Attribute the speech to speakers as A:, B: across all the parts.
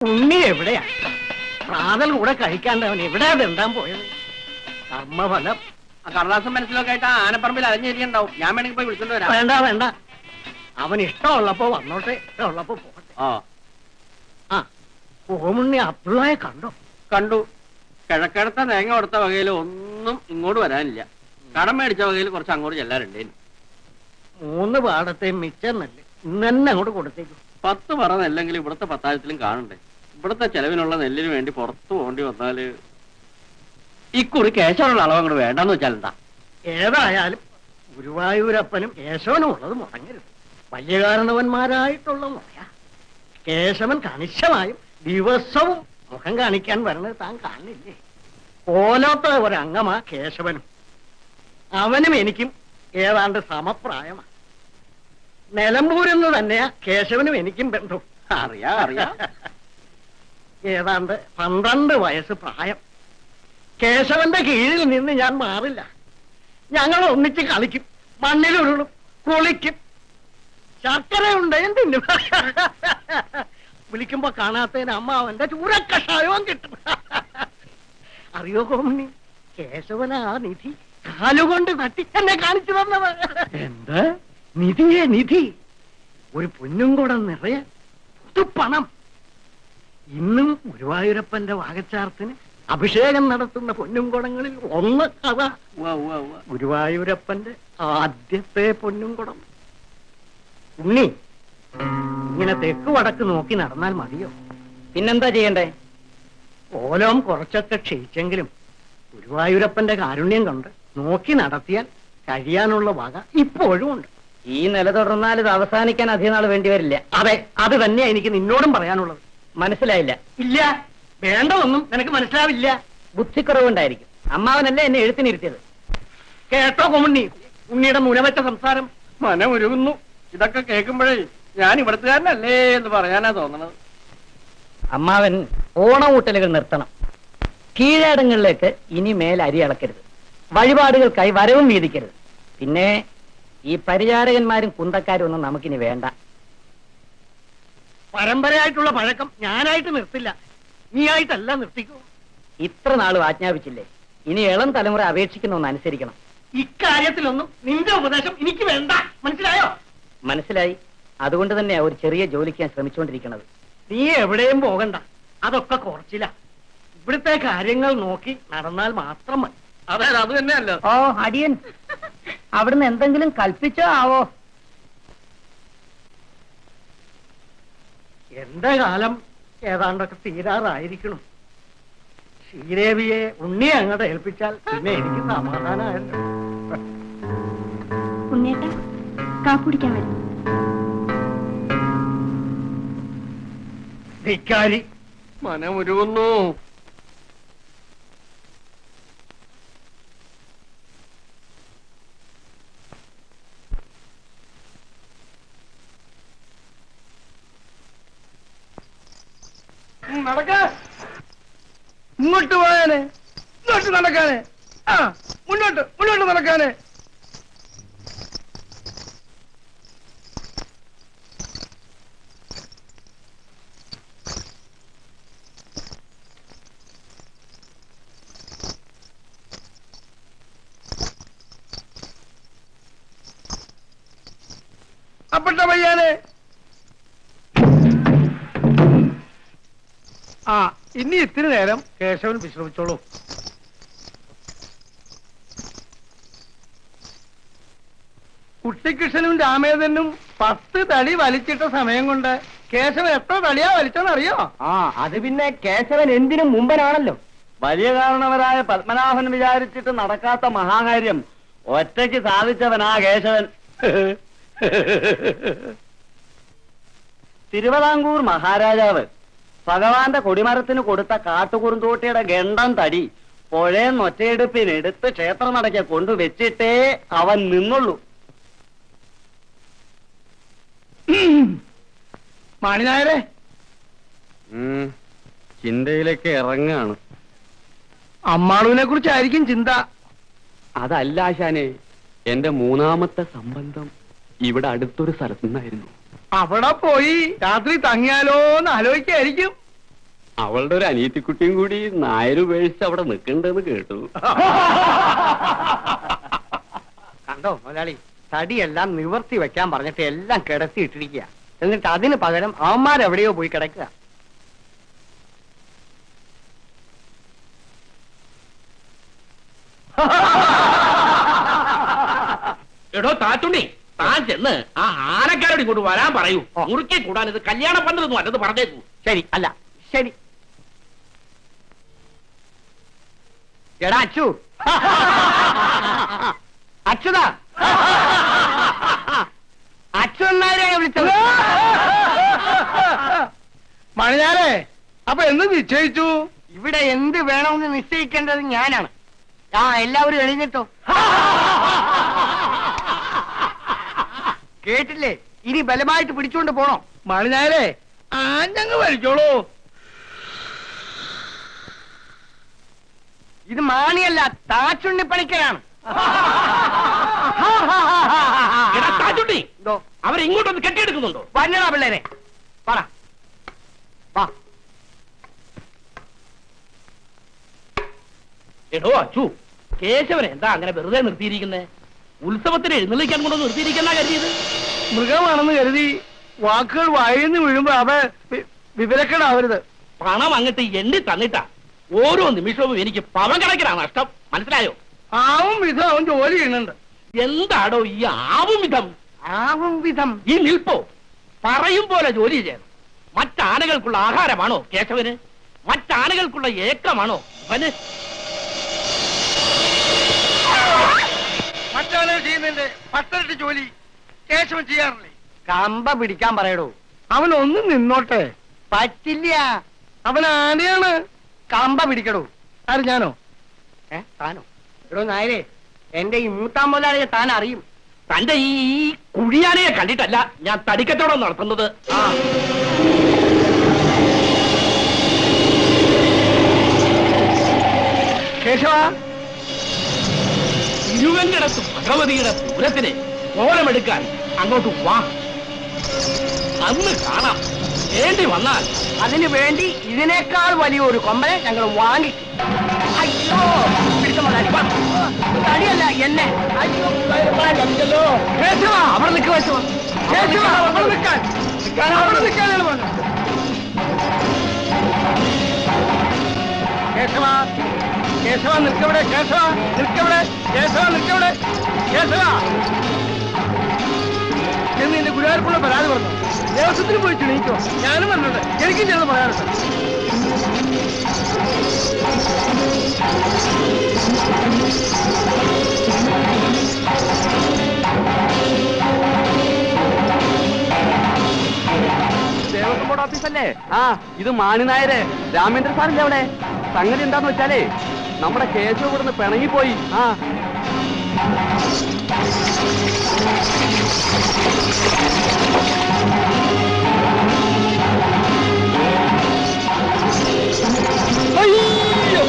A: ഉണ്ണി എവിടെയാ? പ്രാതൽ കൂടെ കഴിക്കാണ്ട് അവൻ എവിടെയാ തിണ്ടാൻ പോയത്? കർമ്മഫലം.
B: കടലാസം മനസ്സിലൊക്കെ ആയിട്ട് ആനപ്പറമ്പിൽ അലഞ്ഞേരിയുണ്ടാവും. ഞാൻ വേണമെങ്കിൽ പോയി വിളിച്ചോണ്ട് വരാം.
A: വേണ്ട വേണ്ട, അവൻ ഇഷ്ടമുള്ളപ്പോ വന്നോട്ടെ, ഇഷ്ടമുള്ളപ്പോ പോകട്ടെ. ആ ഓമുണ്ണി അബ്ദുള്ളയെ കണ്ടോ?
B: കണ്ടു. കിഴക്കടുത്ത തേങ്ങ കൊടുത്ത വകയിൽ ഒന്നും ഇങ്ങോട്ട് വരാനില്ല. കടം മേടിച്ച വകയിൽ കുറച്ച് അങ്ങോട്ട് ചെല്ലാറുണ്ടേന്.
A: 3 പാടത്തെ മിച്ചം നെല്ല് ഇന്ന് തന്നെ അങ്ങോട്ട് കൊടുത്തേക്കും.
B: 10 പറ നെല്ലെങ്കിൽ ഇവിടുത്തെ 10,000-ത്തിലും കാണണ്ടേ? ഇവിടുത്തെ ചെലവിനുള്ള നെല്ലിന് വേണ്ടി പുറത്തു പോകേണ്ടി വന്നാല് ഇക്കുറി കേശവനുള്ള അളവ് അങ്ങോട്ട് വേണ്ടെന്ന് വെച്ചാൽ എന്താ?
A: ഏതായാലും ഗുരുവായൂരപ്പനും കേശവനും ഉള്ളത് മുടങ്ങരുത്. വലിയ കാരണവന്മാരായിട്ടുള്ള മുറയാ. കേശവൻ കണിശമായും ദിവസവും മുഖം കാണിക്കാൻ വരണത് താൻ കാണില്ലേ? ഓലോത്ത ഒരംഗമാ കേശവനും. അവനും എനിക്കും ഏതാണ്ട് സമപ്രായമാണ്. നിലമ്പൂരിന്ന് തന്നെയാ കേശവനും എനിക്കും ബന്ധം.
B: അറിയാ അറിയാ.
A: ഏതാണ്ട് 12 വയസ്സ് പ്രായം. കേശവന്റെ കീഴിൽ നിന്ന് ഞാൻ മാറില്ല. ഞങ്ങൾ ഒന്നിച്ച് കളിക്കും, മണ്ണിലുരുളും, കുളിക്കും, ശർക്കര ഉണ്ടേയും തിന്നും. വിളിക്കുമ്പോ കാണാത്തതിന് അമ്മ അവന്റെ ചൂരക്കഷായവും കിട്ടും. അറിയോ കോമണി, കേശവന ആ നിധി കാലുകൊണ്ട് തട്ടി എന്നെ കാണിച്ചു തന്നത്.
B: എന്താ?
A: നിധിയെ നിധി, ഒരു പൊന്നും കൂടെ നിറയെ പണം. ഇന്നും ഗുരുവായൂരപ്പന്റെ വാകച്ചാർത്തിന് അഭിഷേകം നടത്തുന്ന പൊന്നുംകുടങ്ങളിൽ ഒന്ന് അതാ. ഗുരുവായൂരപ്പന്റെ ആദ്യത്തെ പൊന്നുംകുടം. ഉണ്ണി, ഇങ്ങനെ തെക്ക് വടക്ക് നോക്കി നടന്നാൽ മതിയോ?
B: പിന്നെന്താ ചെയ്യണ്ടേ?
A: ഓലോം കുറച്ചൊക്കെ ക്ഷയിച്ചെങ്കിലും ഗുരുവായൂരപ്പന്റെ കാരുണ്യം കൊണ്ട് നോക്കി നടത്തിയാൽ കഴിയാനുള്ള വക ഇപ്പോഴും ഉണ്ട്.
B: ഈ നില തുടർന്നാൽ ഇത് അവസാനിക്കാൻ അധികം നാൾ വേണ്ടി വരില്ല.
A: അതെ, അത് തന്നെയാ എനിക്ക് നിന്നോടും പറയാനുള്ളത്.
B: മനസ്സിലായില്ല?
A: ഇല്ല, വേണ്ടതൊന്നും നിനക്ക് മനസ്സിലാവില്ല.
B: ബുദ്ധിക്കുറവുണ്ടായിരിക്കും. അമ്മാവനല്ലേ എന്നെ എഴുത്തിനിരുത്തിയത്.
A: കേട്ടോ കൊമുണ്ണി, ഉണ്ണിയുടെ മുനവറ്റ സംസാരം.
B: മനമുരുകുന്നു. ഇതൊക്കെ കേൾക്കുമ്പോഴേ ഞാൻ ഇവിടുത്തുകാരനല്ലേ എന്ന് പറയാനാ തോന്നണത്. അമ്മാവൻ ഓണമൂട്ടലുകൾ നിർത്തണം. കീഴടങ്ങളിലേക്ക് ഇനി മേൽ അരി അളക്കരുത്. വഴിപാടുകൾക്കായി വരവും വീതിക്കരുത്. പിന്നെ ഈ പരിചാരകന്മാരും കുന്തക്കാരും ഒന്നും നമുക്കിനി വേണ്ട.
A: പരമ്പരയായിട്ടുള്ള പഴക്കം ഞാനായിട്ട് നിർത്തില്ല, നീയായിട്ടല്ല നിർത്തിക്കൂ.
B: ഇത്ര നാളും ആജ്ഞാപിച്ചില്ലേ, ഇനി ഇളം തലമുറ അപേക്ഷിക്കുന്ന ഒന്ന് അനുസരിക്കണം.
A: ഇക്കാര്യത്തിലൊന്നും നിന്റെ ഉപദേശം എനിക്ക് വേണ്ട, മനസ്സിലായോ?
B: മനസ്സിലായി. അതുകൊണ്ട് തന്നെയാ ഒരു ചെറിയ ജോലിക്ക് ഞാൻ ശ്രമിച്ചുകൊണ്ടിരിക്കുന്നത്.
A: നീ എവിടെയും പോകണ്ട, അതൊക്കെ കുറച്ചില്ല. ഇവിടുത്തെ കാര്യങ്ങൾ നോക്കി നടന്നാൽ മാത്രം മതി.
B: അതെ, അത് തന്നെയല്ലോ.
C: ഓ അടിയൻ, അവിടുന്ന് എന്തെങ്കിലും കൽപ്പിച്ചോ ആവോ?
A: എന്റെ കാലം ഏതാണ്ടൊക്കെ തീരാറായിരിക്കണം. ശ്രീദേവിയെ ഉണ്ണിയെ അങ്ങോട്ട് ഏൽപ്പിച്ചാൽ പിന്നെ എനിക്ക് സമാധാനമായല്ലോ.
D: ഉണ്ണേട്ടാ, കാപ്പുടിക്കാൻ വരും.
A: ധിക്കാരി.
B: മനമുരുകുന്നു.
C: നടക്ക, ഇങ്ങോട്ട് പോയാനെ, ഇങ്ങോട്ട് നടക്കാനെ, ആ മുന്നോട്ട് മുന്നോട്ട് നടക്കാനെ. അപ്പട്ട പയ്യാനെ. ആ, ഇനി ഇത്തിരി നേരം
A: കേശവൻ വിശ്രമിച്ചോളൂ.
C: കുട്ടിക്കൃഷ്ണനും രാമേന്ദ്രനും 10 തടി വലിച്ചിട്ട സമയം കൊണ്ട് കേശവൻ എത്ര തടിയാ വലിച്ചെന്നറിയോ?
B: ആ, അത് പിന്നെ കേശവൻ എന്തിനും മുമ്പനാണല്ലോ. വലിയ കാരണവരായ പത്മനാഭൻ വിചാരിച്ചിട്ട് നടക്കാത്ത മഹാകാര്യം ഒറ്റയ്ക്ക് സാധിച്ചവനാ കേശവൻ. തിരുവിതാംകൂർ മഹാരാജാവ് ഭഗവാന്റെ കൊടിമരത്തിന് കൊടുത്ത കാട്ടുകുറുന്തോട്ടിയുടെ ഗണ്ടം തടി പുഴയെന്ന് ഒറ്റയെടുപ്പിനെടുത്ത് ക്ഷേത്ര നടക്കെ കൊണ്ടുവച്ചിട്ടേ അവൻ നിന്നുള്ളൂ.
C: മാണിനായരെ,
B: ചിന്തയിലേക്ക് ഇറങ്ങാണ്.
C: അമ്മാളുവിനെ കുറിച്ചായിരിക്കും ചിന്ത.
B: അതല്ല ആശാനെ, എന്റെ 3ാമത്തെ സംബന്ധം ഇവിടെ അടുത്തൊരു സ്ഥലത്തു നിന്നായിരുന്നു.
C: അവിടെ പോയി രാത്രി തങ്ങിയാലോന്ന് ആലോചിക്കായിരിക്കും.
E: അവളുടെ ഒരു അനിയത്തിക്കുട്ടിയും കൂടി നായര് ഉപേക്ഷിച്ച് അവിടെ നിൽക്കണ്ടെന്ന് കേട്ടു.
A: കണ്ടോ മുതലാളി, തടിയെല്ലാം നിവർത്തി വെക്കാൻ പറഞ്ഞിട്ട് എല്ലാം കിടത്തി ഇട്ടിരിക്കുക. എന്നിട്ട് അതിന് പകരം അവന്മാരെവിടെയോ പോയി കിടക്കുക.
F: എടോ താറ്റുണ്ണി, താൻ ചെന്ന് ആ ആനക്കാരോട് ഇങ്ങോട്ട് വരാൻ പറയൂ. മുറുക്കി കൂടാൻ ഇത് കല്യാണ പന്തലൊന്നും അല്ലത് പറഞ്ഞേക്കൂ.
A: ശരി, അല്ല ശരി. എടാ അച്ചു, അച്യുതാ, അച്ചു എന്നാരെ വിളിച്ചത്?
C: മണിഞ്ഞാലേ, അപ്പൊ എന്ത് നിശ്ചയിച്ചു?
A: ഇവിടെ എന്ത് വേണമെന്ന് നിശ്ചയിക്കേണ്ടത് ഞാനാണ്. ആ എല്ലാവരും എഴുന്നേറ്റോ. കേട്ടില്ലേ? ഇനി ബലമായിട്ട് പിടിച്ചുകൊണ്ട് പോണോ?
C: മണിഞ്ഞാലേ, ആഞ്ഞങ്ങ് വലിച്ചോളൂ.
A: ഇത് മാണിയല്ല, താച്ചുണ്ണിപ്പണിക്കരാണ്.
F: എടാ താറ്റുണ്ണി,
A: എന്തോ
F: അവരിങ്ങോട്ടൊന്ന് കെട്ടിയെടുക്കുന്നുണ്ടോ?
A: വന്നടാ പിള്ളേരെ, പറ വാ.
F: എടോ അച്ചു, കേശവനെ എന്താ അങ്ങനെ വെറുതെ നിർത്തിയിരിക്കുന്നേ? ഉത്സവത്തിന് എഴുന്നള്ളിക്കാൻ കൊണ്ടൊന്ന് നിർത്തിയിരിക്കുന്ന കരുതിയത്?
C: മൃഗമാണെന്ന് കരുതി വാക്കുകൾ വായിന്ന് വീഴുമ്പോ അവ വിവരക്കേടാവരുത്.
F: പണം അങ്ങട്ട് എണ്ണി തന്നിട്ടാ ഓരോ നിമിഷവും എനിക്ക് പവൻ കണക്കിനാണ് നഷ്ടം. മനസ്സിലായോ?
C: ആവും വിധം അവൻ ജോലി ചെയ്യുന്നുണ്ട്.
F: എന്താടോ ഈ ആവും വിധം?
A: ആവും വിധം
F: ഈ നിൽപ്പോ പറയും പോലെ ജോലി ചെയ്യണം. മറ്റാനകൾക്കുള്ള ആഹാരമാണോ കേശവന്? മറ്റാനകൾക്കുള്ള ഏക്കമാണോ അവന്?
C: മറ്റാളുകൾ ചെയ്യുന്നതിന്റെ 10 ജോലി കേശവൻ ചെയ്യാറില്ലേ?
A: കമ്പ പിടിക്കാൻ പറയടോ.
C: അവൻ ഒന്നും നിന്നോട്ടെ.
A: പറ്റില്ല,
C: അവൻ ആനയാണ്.
A: കമ്പ പിടിക്കടോ.
C: ആര്, ഞാനോ?
A: താനോ? എടോ നായരെ, എന്റെ ഈ മൂത്താം മുതലാളിയെ താൻ അറിയും.
F: തന്റെ ഈ കുഴിയാനയെ കണ്ടിട്ടല്ല ഞാൻ തടിക്കച്ചവടം നടത്തുന്നത്.
C: കേശവ,
F: ഇരുവങ്കിടത്ത് ഭഗവതിയുടെ പൂരത്തിന് കോലമെടുക്കാൻ അങ്ങോട്ട് വാ. അന്ന് കാണാം. വേണ്ടി വന്നാൽ
A: അതിനു വേണ്ടി ഇതിനേക്കാൾ വലിയൊരു കൊമ്പനെ ഞങ്ങൾ വാങ്ങിക്കും. അയ്യോ, പിടിച്ച മുതലാളി, വാ. തടിയല്ല എന്നെ. അയ്യോ,
C: കേശവ, അവിടെ നിൽക്കുക. കേശവ, അവിടെ നിൽക്കാൻ. അവിടെ നിൽക്കാനാണ് പറഞ്ഞത്. കേശവ, കേശവ നിൽക്കവിടെ. കേശവ നിൽക്കവിടെ. കേശവ നിൽക്കവിടെ. കേശവ എന്ന് എന്റെ ഗുരുവായൂരപ്പുള്ള പരാതി പറഞ്ഞു. ദേവസ്വത്തിന് പോയി ക്ഷണിക്കോ. ഞാനും പറഞ്ഞിട്ടുണ്ട്. എനിക്കും ചെന്ന് പറയാറുണ്ട്.
E: ദേവസ്വം ബോർഡ് ഓഫീസല്ലേ? ആ, ഇത് മാണി നായര്. രാമേന്ദ്ര സാറില്ലേ അവിടെ? സംഗതി എന്താന്ന് വെച്ചാലേ, നമ്മുടെ കേശവ് ഇവിടുന്ന് പിണങ്ങിപ്പോയി. ആ,
C: അയ്യോ,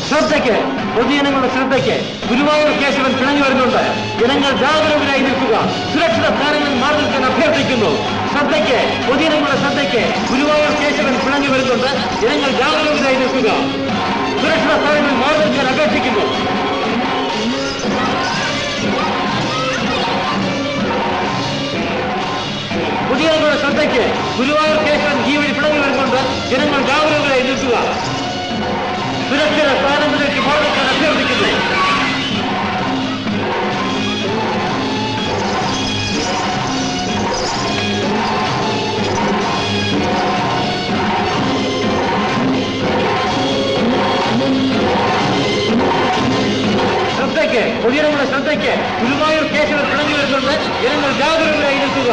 G: ശ്രദ്ധയ്ക്ക്, പൊതുജനങ്ങളുടെ ശ്രദ്ധയ്ക്ക്, ഗുരുവായൂർ കേശവൻ പിണങ്ങി വരുന്നുണ്ട്. ജനങ്ങൾ ജാഗരൂകരായി നിൽക്കുക. സുരക്ഷിത സ്ഥാനങ്ങളിൽ മാറി നിൽക്കാൻ അഭ്യർത്ഥിക്കുന്നു. ശ്രദ്ധയ്ക്ക്, പൊതുജനങ്ങളുടെ ശ്രദ്ധയ്ക്ക്, ഗുരുവായൂർ കേശവൻ പിണങ്ങി വരുന്നുണ്ട്. ജനങ്ങൾ ജാഗരൂകരായി നിൽക്കുക. സുരക്ഷിത സ്ഥാനങ്ങളിൽ മാറി നിൽക്കാൻ അപേക്ഷിക്കുന്നു. പൊതുജനങ്ങളുടെ ശ്രദ്ധയ്ക്ക്, ഗുരുവായൂർ കേശവൻ ഈ വഴി പിണങ്ങി വരുന്നുണ്ട്. ജനങ്ങൾ ജാഗരൂകരായി നിൽക്കുക. സുരക്ഷിത സ്ഥാനങ്ങളിലേക്ക് മാറി നിൽക്കാൻ അഭ്യർത്ഥിക്കുന്നു. ശ്രദ്ധയ്ക്ക്, പൊതുജനങ്ങളുടെ ശ്രദ്ധയ്ക്ക്, ഗുരുവായൂർ കേശവൻ പിണങ്ങി വരുന്നുണ്ട്. ജനങ്ങൾ ജാഗരൂകരായി നിൽക്കുക.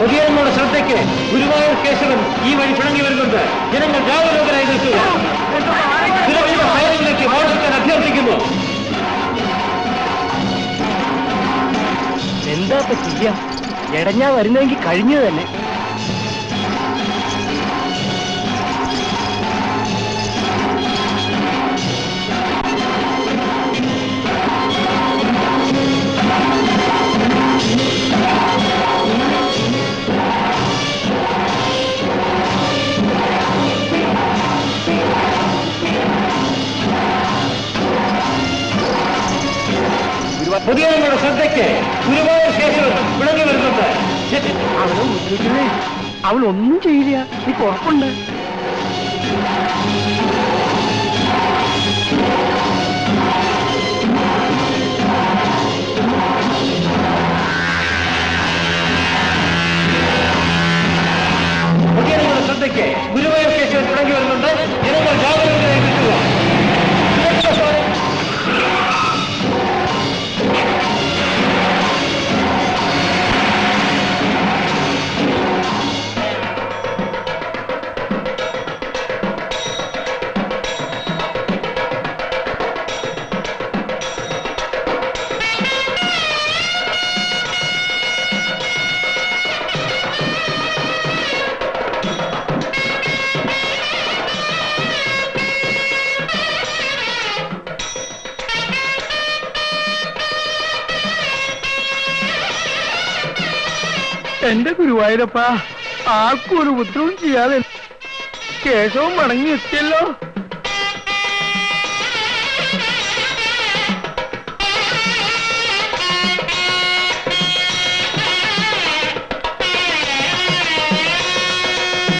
G: പൊതുജനങ്ങളുടെ ശ്രദ്ധയ്ക്ക് ഗുരുവായൂർ കേശവൻ ഈ വഴി പിണങ്ങി വരുന്നുണ്ട്. ജനങ്ങൾ ജാഗരൂകരായി നിൽക്കുക. സുരക്ഷിത സ്ഥാനങ്ങളിലേക്ക് മാറി നിൽക്കാൻ അഭ്യർത്ഥിക്കുന്നു.
B: എന്താ ചെയ്യാ? എടഞ്ഞാ വരുന്നെങ്കിൽ കഴിഞ്ഞു തന്നെ.
G: പൊതുജനങ്ങളുടെ ശ്രദ്ധയ്ക്ക് ഗുരുവായൂർ കേശവൻ പിണങ്ങി വരുന്നുണ്ട്.
A: അവനെ ഉപദ്രവിക്കുന്നേ, അവനൊന്നും ചെയ്യില്ല, നീ ഉറപ്പുണ്ട്?
G: പൊതുജനങ്ങളുടെ ശ്രദ്ധയ്ക്ക് ഗുരുവായൂർ കേശവൻ പിണങ്ങി വരുന്നുണ്ട്. ജനങ്ങൾ ജാഗരൂകരായി നിൽക്കുക.
A: എന്റെ ഗുരുവായൂരപ്പ, ആർക്കും ഒരു ഉപദ്രവം ചെയ്യാതെ കേശവൻ മടങ്ങി എത്തിയല്ലോ.